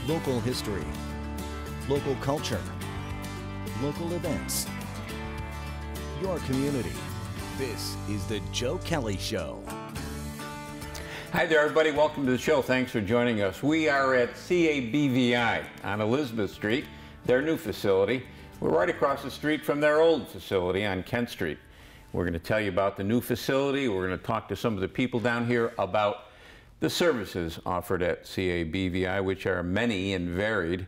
Local history, local culture, local events, your community. This is the Joe Kelly Show. Hi there, everybody. Welcome to the show. Thanks for joining us. We are at CABVI on Elizabeth Street, their new facility. We're right across the street from their old facility on Kent Street. We're going to tell you about the new facility. We're going to talk to some of the people down here about the services offered at CABVI, which are many and varied.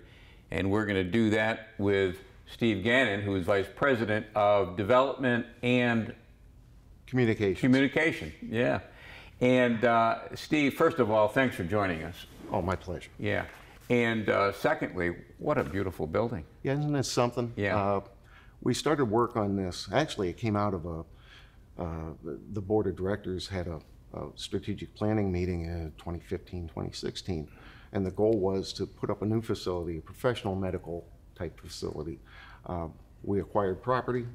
And we're going to do that with Steve Gannon, who is Vice President of Development and Communication. Yeah. And Steve, first of all, thanks for joining us. Oh, my pleasure. Yeah. And secondly, what a beautiful building. Yeah, isn't this something? Yeah. We started work on this. Actually, it came out of the board of directors had a strategic planning meeting in 2015, 2016. And the goal was to put up a new facility, a professional medical type facility. We acquired property.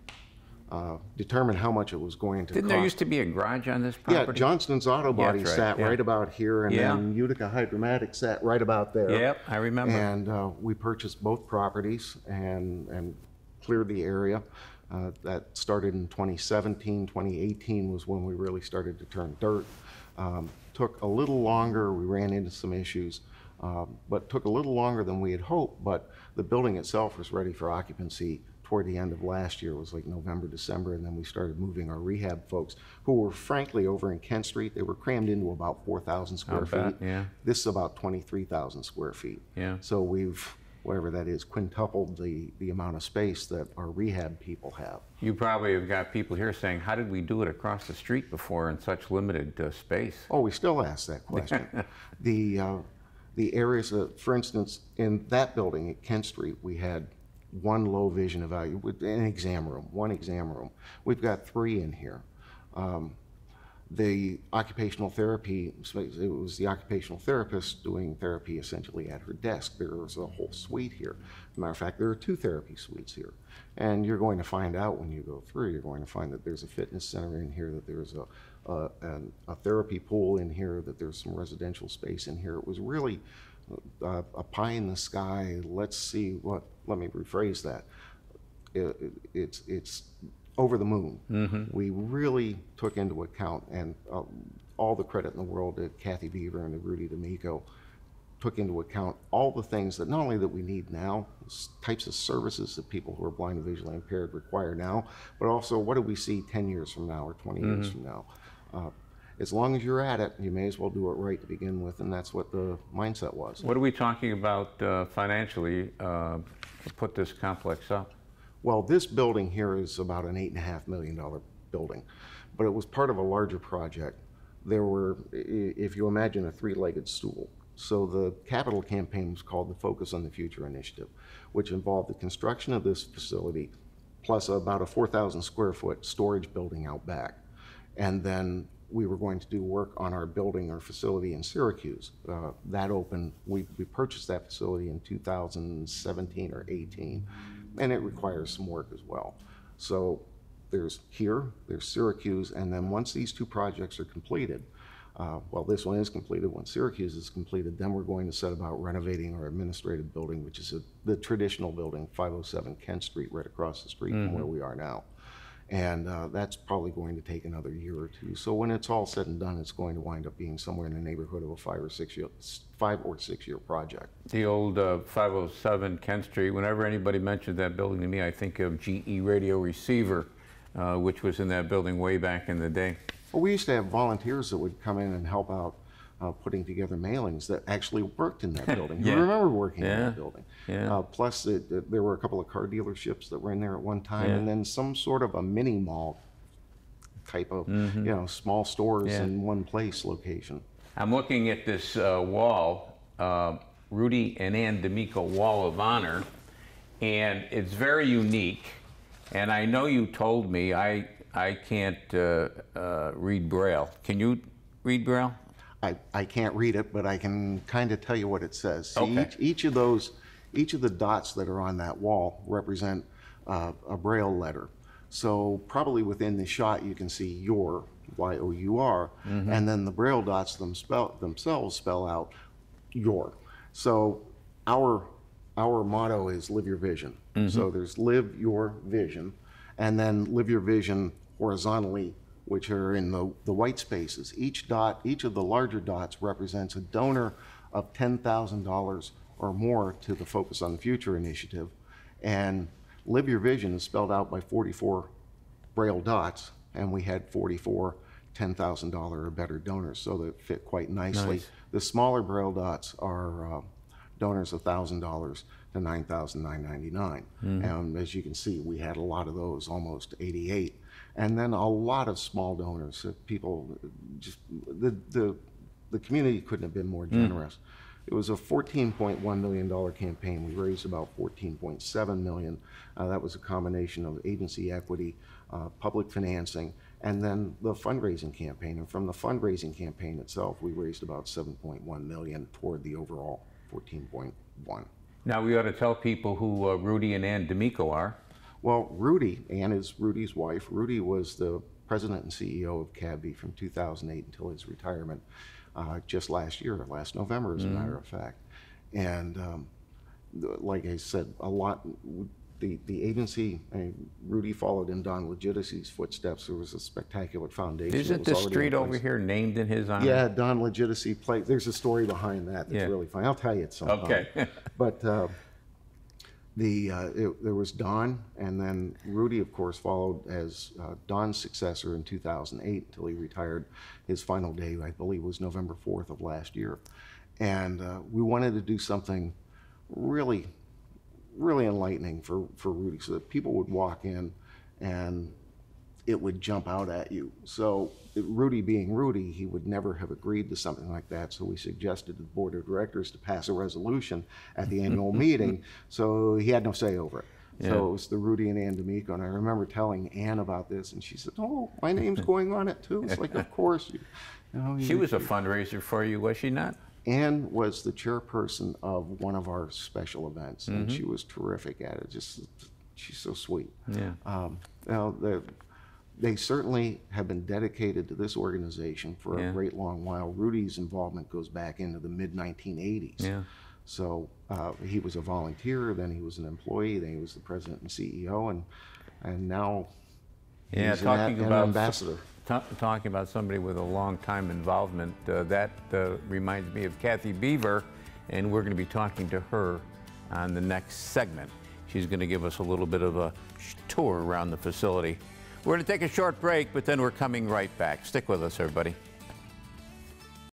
Determined how much it was going to Didn't cost. there used to be a garage on this property? Yeah, Johnston's Auto Body sat right about here, and Yeah. then Utica Hydromatic sat right about there. Yep, I remember. And we purchased both properties and cleared the area. That started in 2017. 2018 was when we really started to turn dirt. Took a little longer. We ran into some issues, but took a little longer than we had hoped. But the building itself was ready for occupancy toward the end of last year. It was like November, December, and then we started moving our rehab folks, who were frankly over in Kent Street. They were crammed into about 4,000 square feet. Yeah. This is about 23,000 square feet. Yeah. So we've, whatever that is, quintupled the amount of space that our rehab people have. You probably have got people here saying, how did we do it across the street before in such limited space? Oh, we still ask that question. The areas that, for instance, in that building at Kent Street, we had one low vision evaluation, an exam room, one exam room. We've got 3 in here. The occupational therapy, it was the occupational therapist doing therapy essentially at her desk. There was a whole suite here. As a matter of fact, there are 2 therapy suites here. And you're going to find out when you go through, you're going to find that there's a fitness center in here, that there's a therapy pool in here, that there's some residential space in here. It was really a pie in the sky. Let's see what, let me rephrase that. It's over the moon. Mm-hmm. We really took into account, and all the credit in the world to Kathy Beaver and to Rudy D'Amico, took into account all the things that not only that we need now, types of services that people who are blind and visually impaired require now, but also what do we see 10 years from now or 20 years from now. As long as you're at it, you may as well do it right to begin with, and that's what the mindset was. What are we talking about financially to put this complex up? Well, this building here is about an $8.5 million building, but it was part of a larger project. There were, if you imagine, a 3-legged stool. So the capital campaign was called the Focus on the Future Initiative, which involved the construction of this facility plus about a 4,000 square foot storage building out back. And then we were going to do work on our building, our facility in Syracuse. That opened, we purchased that facility in 2017 or 18, and it requires some work as well. So there's Syracuse, and then once these 2 projects are completed, well, this one is completed. When Syracuse is completed, then we're going to set about renovating our administrative building, which is the traditional building, 507 Kent Street, right across the street from where we are now. And that's probably going to take another year or 2. So when it's all said and done, it's going to wind up being somewhere in the neighborhood of a 5 or 6 year project. The old 507 Kent Street, whenever anybody mentioned that building to me, I think of GE Radio Receiver, which was in that building way back in the day. Well, we used to have volunteers that would come in and help out putting together mailings that actually worked in that building. Yeah. You remember working in that building. Yeah. Plus, there were a couple of car dealerships that were in there at one time, and then some sort of a mini mall type of, you know, small stores in one place location. I'm looking at this wall, Rudy and Ann D'Amico Wall of Honor, and it's very unique. And I know you told me I can't read Braille. Can you read Braille? I can't read it, but I can kind of tell you what it says. See, Okay. each of the dots that are on that wall represent a Braille letter. So probably within the shot you can see your, Y-O-U-R, and then the Braille dots themselves spell out your. So our motto is live your vision. So there's live your vision, and then live your vision horizontally, which are in the white spaces. Each of the larger dots represents a donor of $10,000 or more to the Focus on the Future initiative. And live your vision is spelled out by 44 Braille dots, and we had 44 $10,000 or better donors, so that fit quite nicely. Nice. The smaller Braille dots are donors of $1,000 to $9,999. And as you can see, we had a lot of those, almost 88. And then a lot of small donors. People just, the community couldn't have been more generous. It was a $14.1 million campaign. We raised about $14.7 million. That was a combination of agency equity, public financing, and then the fundraising campaign. And from the fundraising campaign itself, we raised about $7.1 million toward the overall 14.1. Now we ought to tell people who Rudy and Ann D'Amico are. Well, Rudy, Ann is Rudy's wife. Rudy was the president and CEO of CABB from 2008 until his retirement just last year, last November, as a matter of fact. And like I said, a lot, the agency, Rudy followed in Don Legitimacy's footsteps. There was a spectacular foundation. Isn't this street over here named in his honor? Yeah, Don Legitimacy played. There's a story behind that that's really funny. I'll tell you it sometime. Okay. But there was Don, and then Rudy, of course, followed as Don's successor in 2008 until he retired. His final day, I believe, was November 4th of last year. And we wanted to do something really enlightening for Rudy, so that people would walk in and it would jump out at you. So Rudy being Rudy, he would never have agreed to something like that. So we suggested to the board of directors to pass a resolution at the annual meeting, so he had no say over it. Yeah. So it was the Rudy and Ann D'Amico, and I remember telling Ann about this, and she said, "Oh, my name's going on it too." It's like, of course. You know, she was a fundraiser for you, was she not? Ann was the chairperson of one of our special events, and she was terrific at it. Just, she's so sweet. Yeah. Now, they certainly have been dedicated to this organization for a great long while. Rudy's involvement goes back into the mid-1980s. Yeah. So he was a volunteer, then he was an employee, then he was the president and CEO, and now he's an ambassador. Talking about somebody with a long time involvement, that reminds me of Kathy Beaver, and we're going to be talking to her on the next segment. She's going to give us a little bit of a tour around the facility. We're going to take a short break, but then we're coming right back. Stick with us, everybody.